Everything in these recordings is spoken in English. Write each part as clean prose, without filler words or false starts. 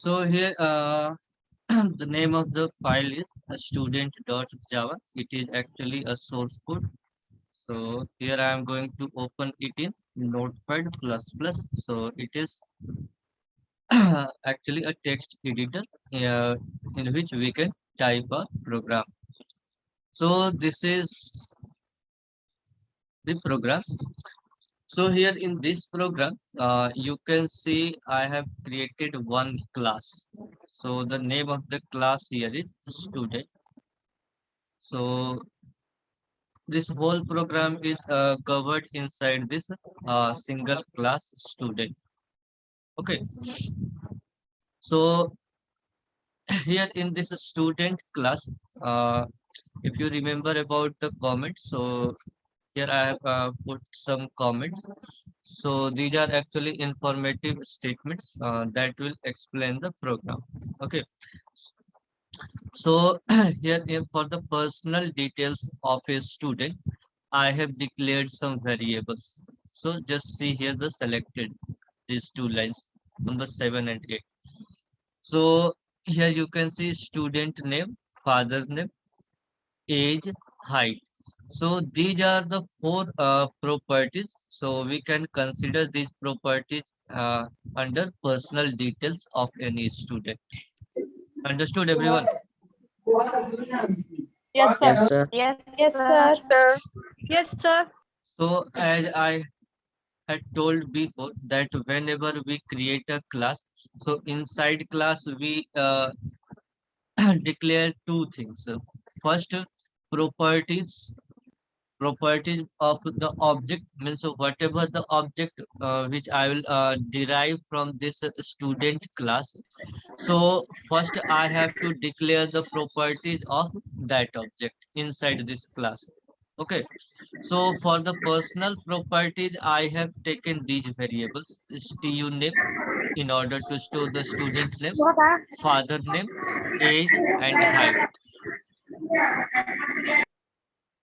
So here the name of the file is student.java. It is actually a source code. So here I am going to open it in Notepad++. So it is actually a text editor in which we can type a program. So this is the program. So here in this program, you can see I have created one class. So the name of the class here is student. So this whole program is covered inside this single class student. Okay. So here in this student class, if you remember about the comments, so here I have put some comments. So these are actually informative statements that will explain the program. Okay. So here for the personal details of a student, I have declared some variables. So just see here the selected these two lines, number 7 and 8. So here you can see student name, father name, age, height. So these are the four properties. So we can consider these properties under personal details of any student. Understood, everyone? Yes, Yes, sir. sir. Yes, sir. Yes, sir. So as I had told before that whenever we create a class, so inside class we declare two things. First, properties properties of the object means whatever the object which I will derive from this student class. So first I have to declare the properties of that object inside this class. Okay. So for the personal properties, I have taken these variables, stu name in order to store the student name, father name, age, and height.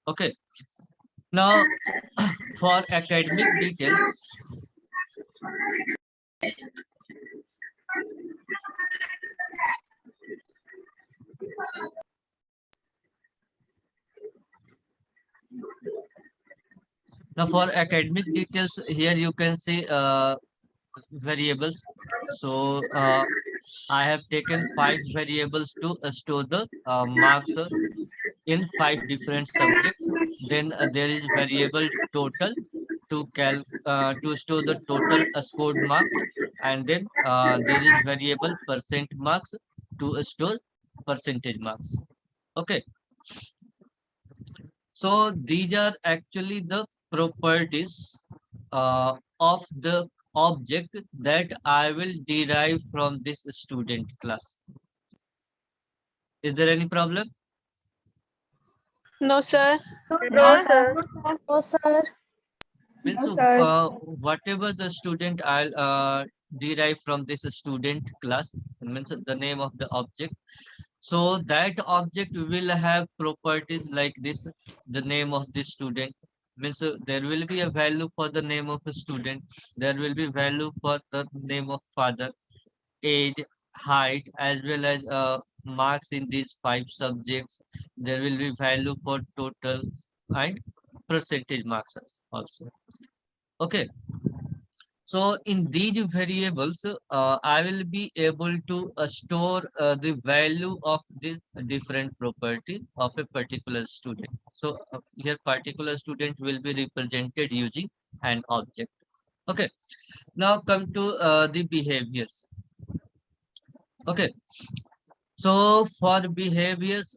Okay. Now for academic details, here you can see variables. So I have taken 5 variables to store the marks in 5 different subjects. Then there is variable total to store the total scored marks, and then there is variable percent marks to store percentage marks. Okay, so these are actually the properties of the object that I will derive from this student class. Is there any problem? No, sir. No, sir. No, sir. Means No, sir. whatever the student I'll derive from this student class means the name of the object. So that object will have properties like this. The name of the student means there will be a value for the name of the student. There will be value for the name of father, age, height, as well as marks in these 5 subjects. There will be value for total and percentage marks also. Okay. So in these variables, I will be able to store the value of the different property of a particular student. So here particular student will be represented using an object. Okay. Now come to the behaviors. Okay. So for behaviors,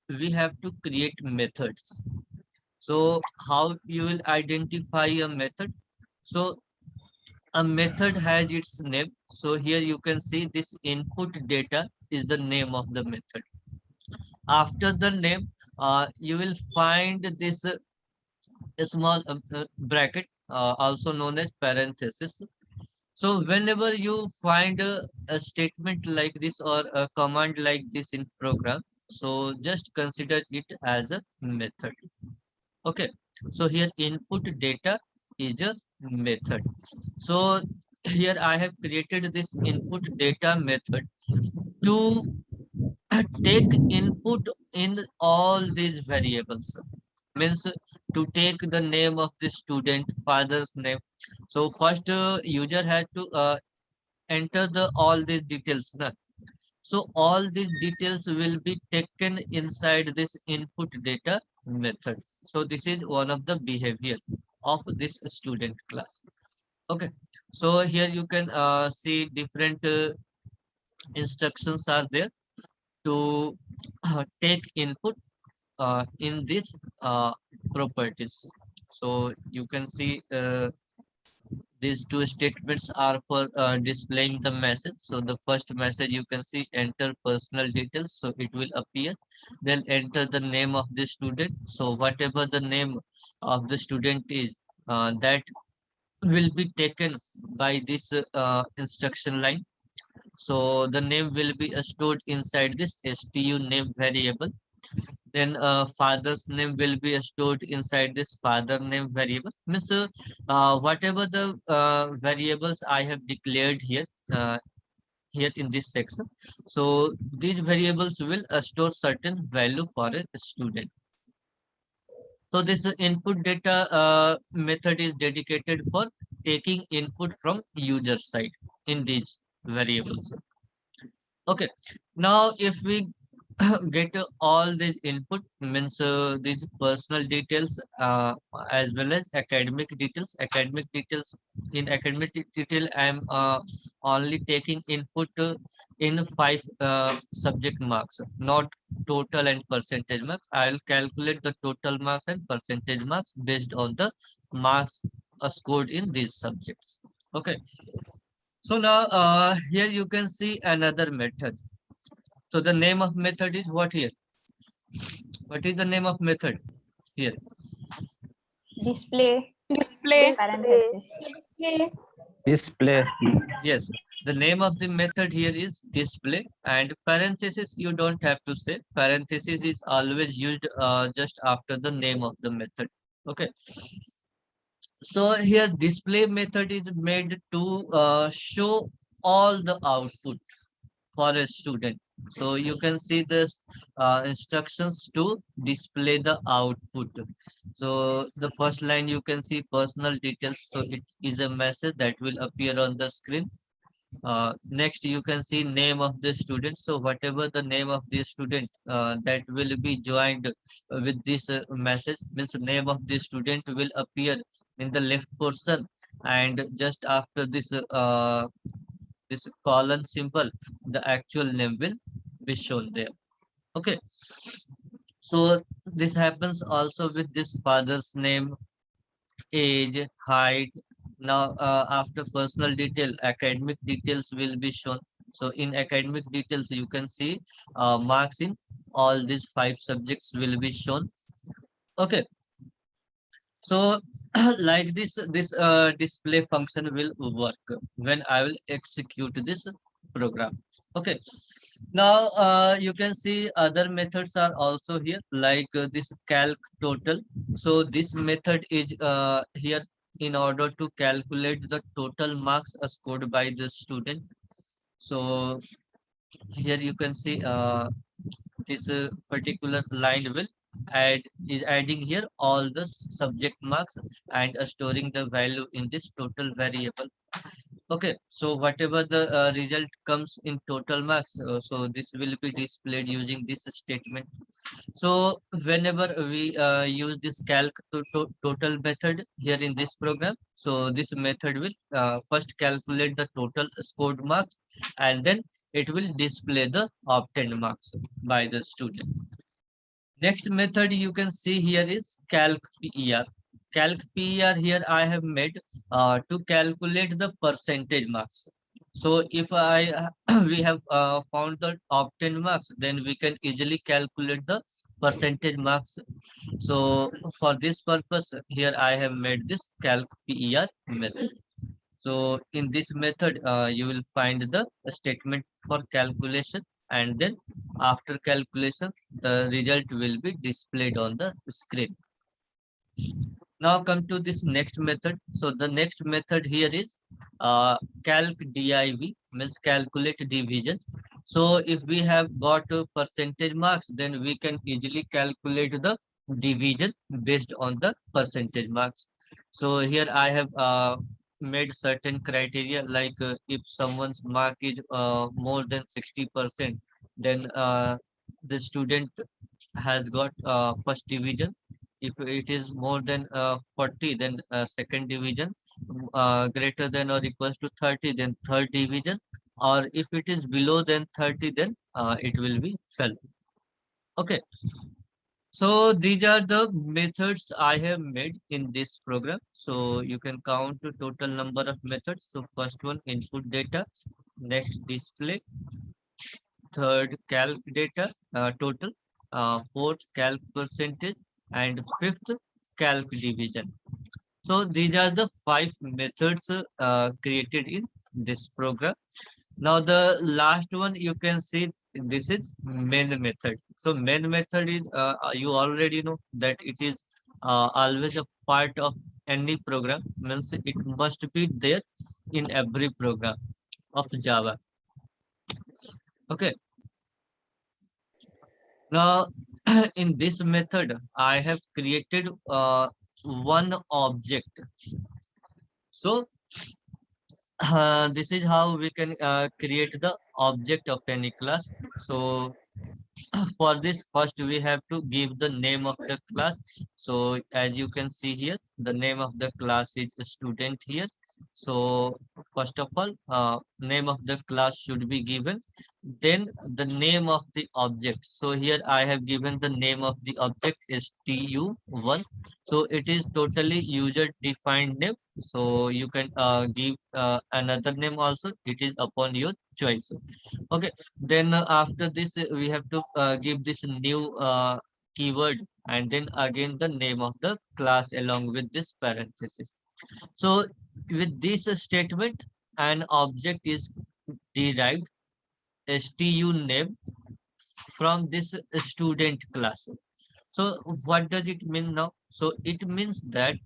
we have to create methods. So how you will identify a method? So a method has its name. So here you can see this input data is the name of the method. After the name, you will find this small bracket, also known as parenthesis. So whenever you find a statement like this or a command like this in program, so just consider it as a method. Okay. So here input data is a method. So here I have created this input data method to take input in all these variables. Means to take the name of the student, father's name. So first user had to enter the all these details. Na? So all these details will be taken inside this input data method. So this is one of the behavior of this student class. Okay. So here you can see different instructions are there to take input in these properties. So you can see these two statements are for displaying the message. So the first message you can see enter personal details. So it will appear. Then enter the name of the student. So whatever the name of the student is, that will be taken by this instruction line. So the name will be stored inside this stu name variable. Then father's name will be stored inside this father name variable. Means whatever the variables I have declared here, here in this section. So these variables will store certain value for a student. So this input data method is dedicated for taking input from user side in these variables. Okay, now if we get all these input, means these personal details as well as academic details. Academic details, in academic detail I am only taking input in 5 subject marks, not total and percentage marks. I'll calculate the total marks and percentage marks based on the marks scored in these subjects. Okay, so now here you can see another method. So the name of method is what here? What is the name of method here? Display Display. parenthesis. Display. Display. Yes, the name of the method here is display, and parenthesis you don't have to say. Parenthesis is always used just after the name of the method. Okay. So here display method is made to show all the output for a student. So you can see this instructions to display the output. So the first line you can see personal details. So it is a message that will appear on the screen. Next you can see name of the student. So whatever the name of the student that will be joined with this message, means name of the student will appear in the left portion, and just after this colon symbol, the actual name will be shown there. Okay, so this happens also with this father's name, age, height. Now after personal detail, academic details will be shown. So in academic details you can see marks in all these 5 subjects will be shown. Okay, so like this display function will work when I will execute this program. Okay, now you can see other methods are also here, like this calc total. So this method is here in order to calculate the total marks scored by the student. So here you can see this particular line will is adding here all the subject marks and storing the value in this total variable. Okay, so whatever the result comes in total marks, so this will be displayed using this statement. So whenever we use this calc total method here in this program, so this method will first calculate the total scored marks, and then it will display the obtained marks by the student. Next method you can see here is calc PER. Calc PER here I have made to calculate the percentage marks. So if we have found the obtained marks, then we can easily calculate the percentage marks. So for this purpose, here I have made this calc PER method. So in this method, you will find the statement for calculation, and then after calculation, the result will be displayed on the screen. Now come to this next method. So the next method here is calc div, means calculate division. So if we have got percentage marks, then we can easily calculate the division based on the percentage marks. So here I have made certain criteria, like if someone's mark is more than 60%, then the student has got first division. If it is more than 40, then second division. Greater than or equals to 30, then third division. Or if it is below than 30, then it will be fell. Okay, so these are the methods I have made in this program. So you can count the total number of methods. So first one, input data. Next, display. Third, calc data total. Fourth, calc percentage. And fifth, calc division. So these are the five methods created in this program. Now the last one you can see, this is main method. So main method is you already know that it is always a part of any program, means it must be there in every program of Java. Okay. Now in this method I have created one object. So this is how we can create the object of any class. So for this, first we have to give the name of the class. So as you can see here, the name of the class is student here. So first of all, name of the class should be given, then the name of the object. So here I have given the name of the object is tu1. So it is totally user defined name, so you can give another name also, it is upon your choice. Okay, then after this we have to give this new keyword, and then again the name of the class along with this parenthesis. So with this statement, an object is derived, stu name, from this student class. So what does it mean now? So it means that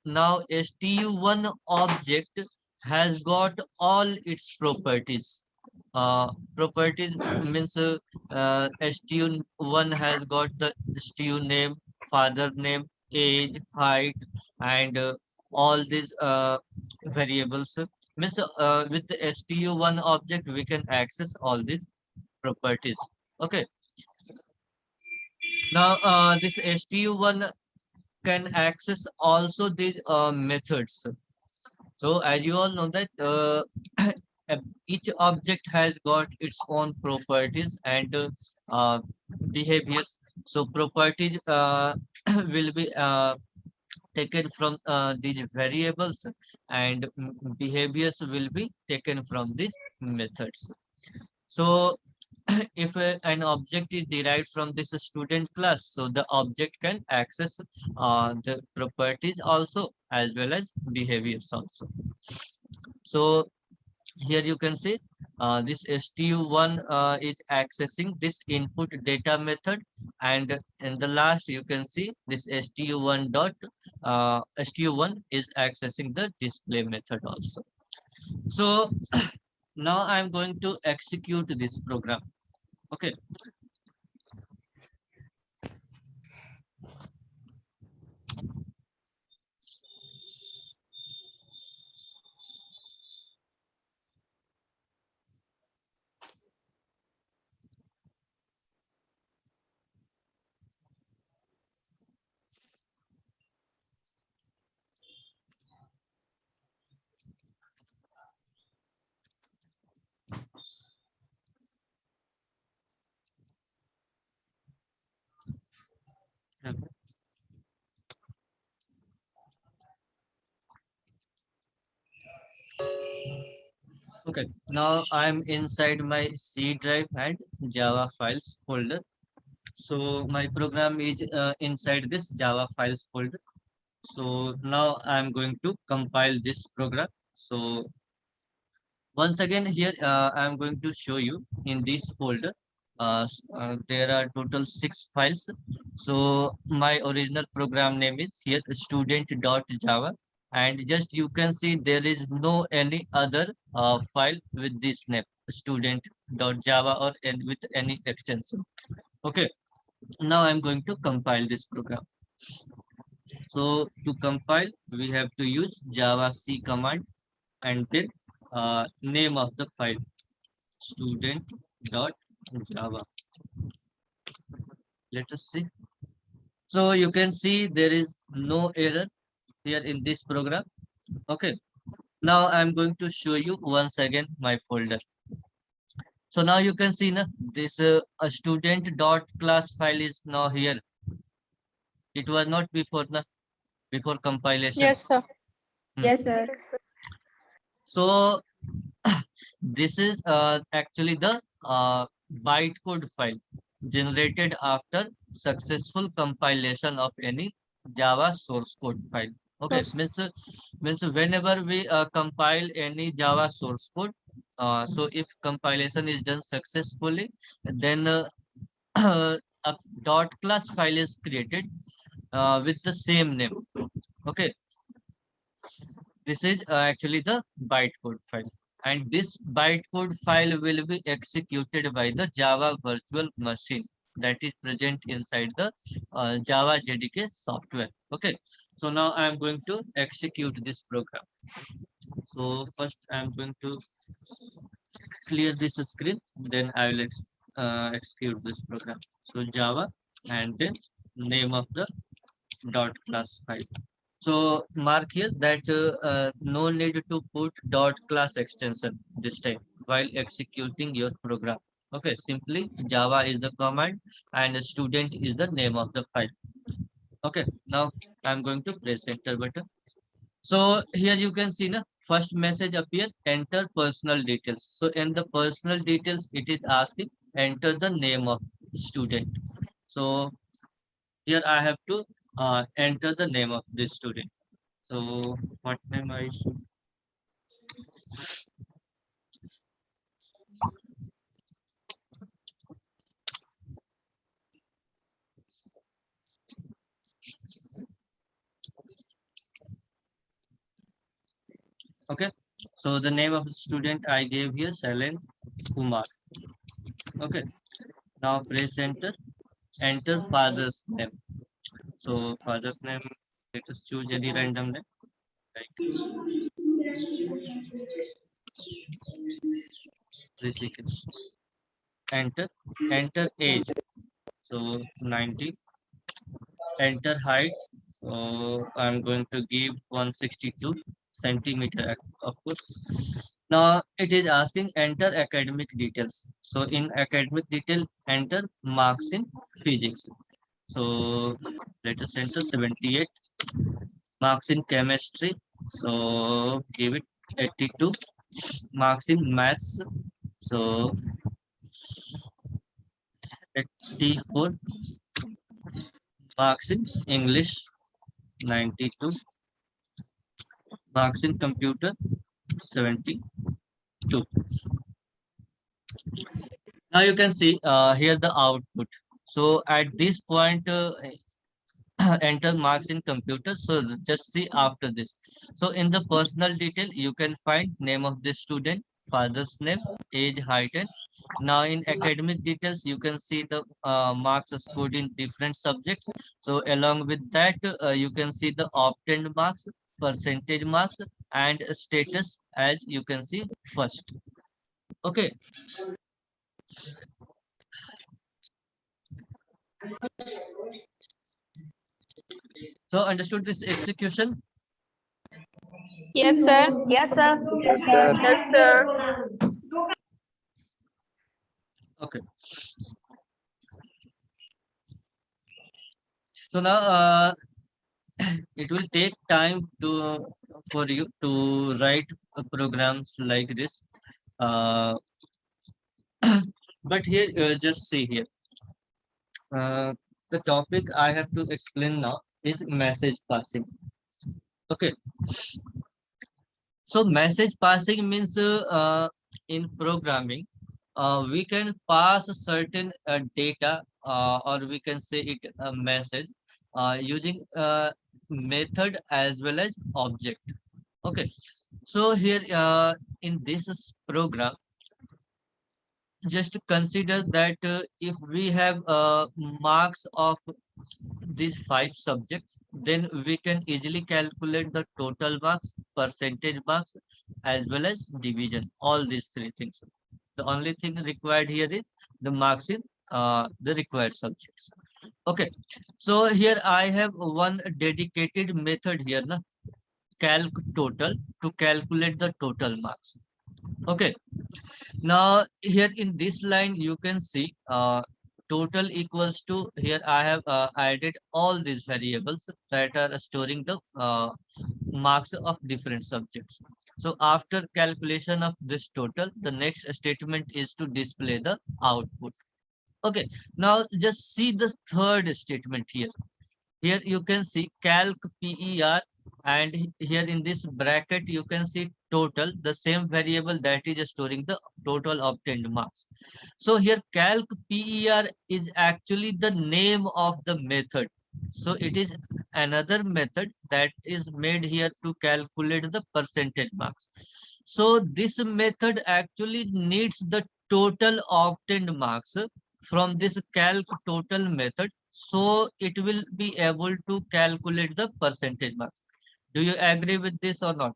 now stu1 object has got all its properties. Properties means stu1 has got the stu name, father name, age, height, and all these variables. Means with the stu1 object we can access all these properties. Okay. Now this stu1 can access also these methods. So as you all know that each object has got its own properties and uh, behaviors. So properties will be taken from these variables, and behaviors will be taken from these methods. So if an object is derived from this student class, so the object can access the properties also as well as behaviors also. So here you can see this stu1 is accessing this input data method, and in the last you can see this stu1 is accessing the display method also. So now I'm going to execute this program. Okay. Okay, now I'm inside my C drive and Java files folder. So my program is inside this Java files folder. So now I'm going to compile this program. So once again here I'm going to show you in this folder. There are total 6 files. So my original program name is here student.java, and just you can see there is no any other file with this name student.java or with any extension. Okay, now I'm going to compile this program. So to compile, we have to use java c command and then name of the file student.java. Let us see. So you can see there is no error here in this program. Okay. Now I'm going to show you once again my folder. So now you can see na, this a student dot class file is now here. It was not before na, before compilation. Yes, sir. Hmm. Yes, sir. So this is actually the bytecode file generated after successful compilation of any Java source code file. Okay, Source. means whenever we compile any Java source code, so if compilation is done successfully, then a dot class file is created with the same name. Okay, this is actually the bytecode file, and this bytecode file will be executed by the Java virtual machine that is present inside the Java JDK software. Okay, so now I am going to execute this program. So first I am going to clear this screen, then I will execute this program. So Java and then name of the dot class file. So mark here that no need to put dot class extension this time while executing your program. Okay, simply Java is the command and student is the name of the file. Okay, now I'm going to press enter button. So here you can see the first message appear, enter personal details. So in the personal details, it is asking enter the name of student. So here I have to enter the name of this student. So what name I should? Okay. So the name of the student I gave here, Silent Kumar. Okay. Now press enter. Enter father's name. So father's name, let us choose any random name. Like Rishikesh. Enter. Enter age. So 90. Enter height. So I'm going to give 162 centimeter, of course. Now it is asking enter academic details. So in academic detail, enter marks in physics. So let us enter 78 marks in chemistry. So give it 82 marks in maths. So 84 marks in English. 92 marks in computer. 72. Now you can see here the output. So at this point, enter marks in computer. So just see after this. So in the personal detail, you can find name of the student, father's name, age, height, and now in academic details, you can see the marks scored in different subjects. So along with that, you can see the obtained marks, percentage marks, and status as you can see first. Okay. So understood this execution? Yes, sir. Yes, sir. Yes, sir. Yes, sir. Okay. So now it will take time for you to write programs like this. Uh, but here, just see here. The topic I have to explain now is message passing. Okay. So message passing means in programming, we can pass a certain data or we can say it a message using method as well as object. Okay, so here in this program, just consider that if we have marks of these five subjects, then we can easily calculate the total marks, percentage marks, as well as division, all these three things. The only thing required here is the marks in the required subjects. Okay, so here I have one dedicated method here, na, calc total, to calculate the total marks. Okay, now here in this line you can see total equals to, here I have added all these variables that are storing the marks of different subjects. So after calculation of this total, the next statement is to display the output. Okay, now just see the third statement here. Here you can see calc PER, and here in this bracket you can see total, the same variable that is storing the total obtained marks. So here calc PER is actually the name of the method. So it is another method that is made here to calculate the percentage marks. So this method actually needs the total obtained marks from this calc total method, so it will be able to calculate the percentage marks. Do you agree with this or not?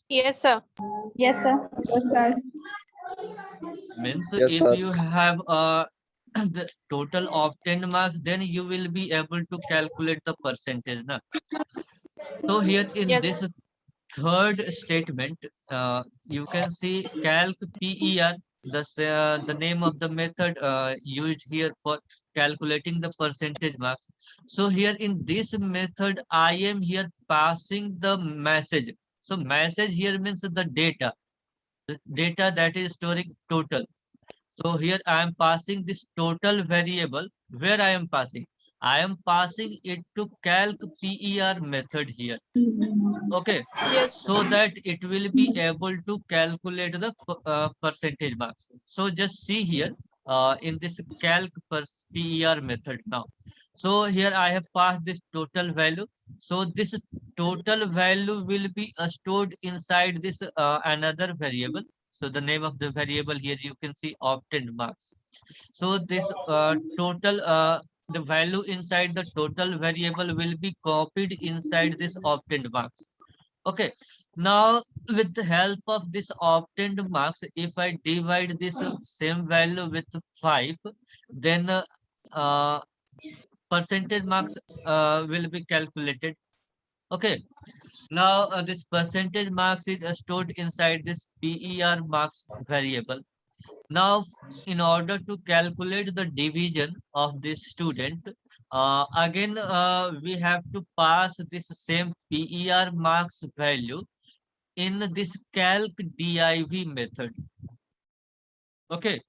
Yes, sir. Yes, sir. Yes, sir. Means Yes, if sir. you have the total obtained marks, then you will be able to calculate the percentage. Na? So here in Yes. this third statement, you can see calc PER, the name of the method used here for calculating the percentage marks. So here in this method, I am here passing the message. So message here means the data that is storing total. So here I am passing this total variable. Where I am passing? I am passing it to calc PER method here. Okay, Yes. so that it will be able to calculate the percentage marks. So just see here in this calc PER method now. So here I have passed this total value. So this total value will be stored inside this another variable. So the name of the variable here you can see obtained marks. So this total the value inside the total variable will be copied inside this obtained marks. Okay, now with the help of this obtained marks, if I divide this same value with 5, then uh, percentage marks will be calculated. Okay, now this percentage marks is stored inside this PER marks variable. Now, in order to calculate the division of this student, again we have to pass this same PER marks value in this calc div method. Okay,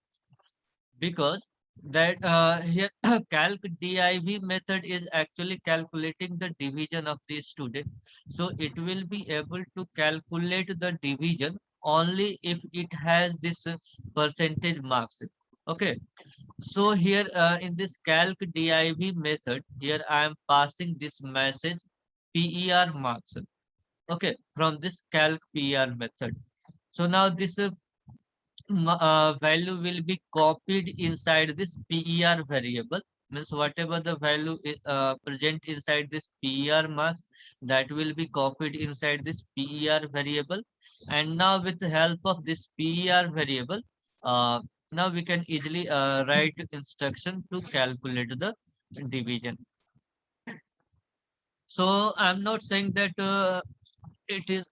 because that here calc div method is actually calculating the division of the student. So it will be able to calculate the division only if it has this percentage marks. Okay, so here in this calc div method, here I am passing this message PER marks. Okay, from this calc PER method. So now this value will be copied inside this PER variable. Means whatever the value is present inside this PER marks, that will be copied inside this PER variable. And now with the help of this PER variable, uh, now we can easily write instruction to calculate the division. So I'm not saying that it is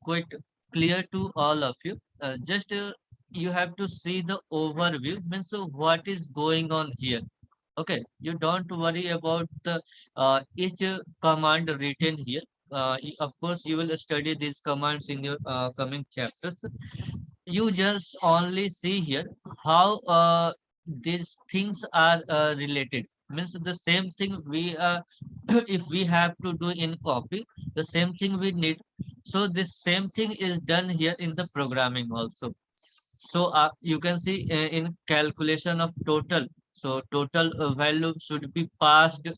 quite clear to all of you. Just you have to see the overview, means what is going on here. Okay, you don't worry about the each command written here. Of course, you will study these commands in your coming chapters. You just only see here how these things are related. Means the same thing we if we have to do in copy, the same thing we need. So this same thing is done here in the programming also. So you can see in calculation of total, so total value should be passed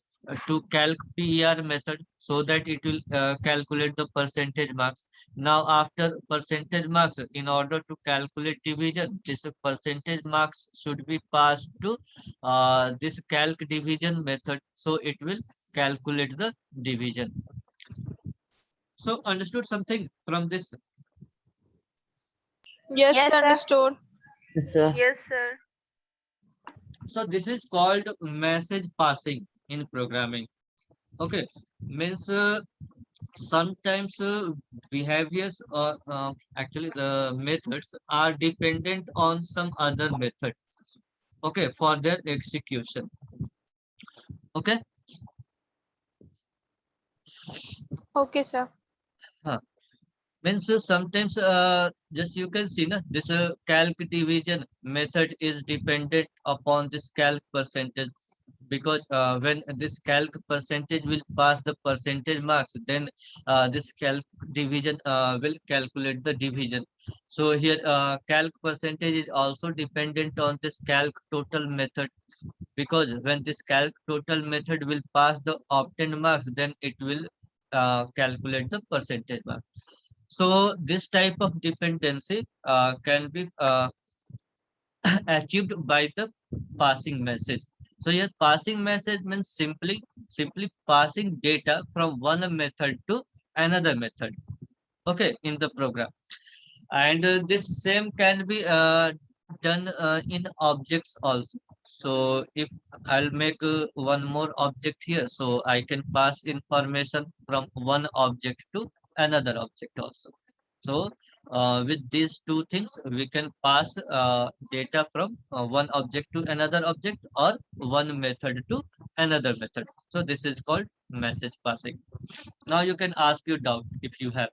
to calc PER method so that it will calculate the percentage marks. Now, after percentage marks, in order to calculate division, this percentage marks should be passed to this calc division method. So it will calculate the division. So understood something from this? Yes, Yes, sir. understood. Yes, sir. Yes, sir. So this is called message passing in programming. Okay, means sometimes behaviors or actually the methods are dependent on some other method. Okay, for their execution. Okay, Okay, sir. huh. Means sometimes just you can see na, this calc division method is dependent upon this calc percentage because when this calc percentage will pass the percentage marks, then this calc division will calculate the division. So here calc percentage is also dependent on this calc total method because when this calc total method will pass the obtained marks, then it will calculate the percentage mark. So this type of dependency can be achieved by the passing message. So here passing message means simply passing data from one method to another method. Okay, in the program. And this same can be done in objects also. So if I'll make one more object here, so I can pass information from one object to another object also. So with these two things we can pass data from one object to another object or one method to another method. So this is called message passing. Now you can ask your doubt if you have.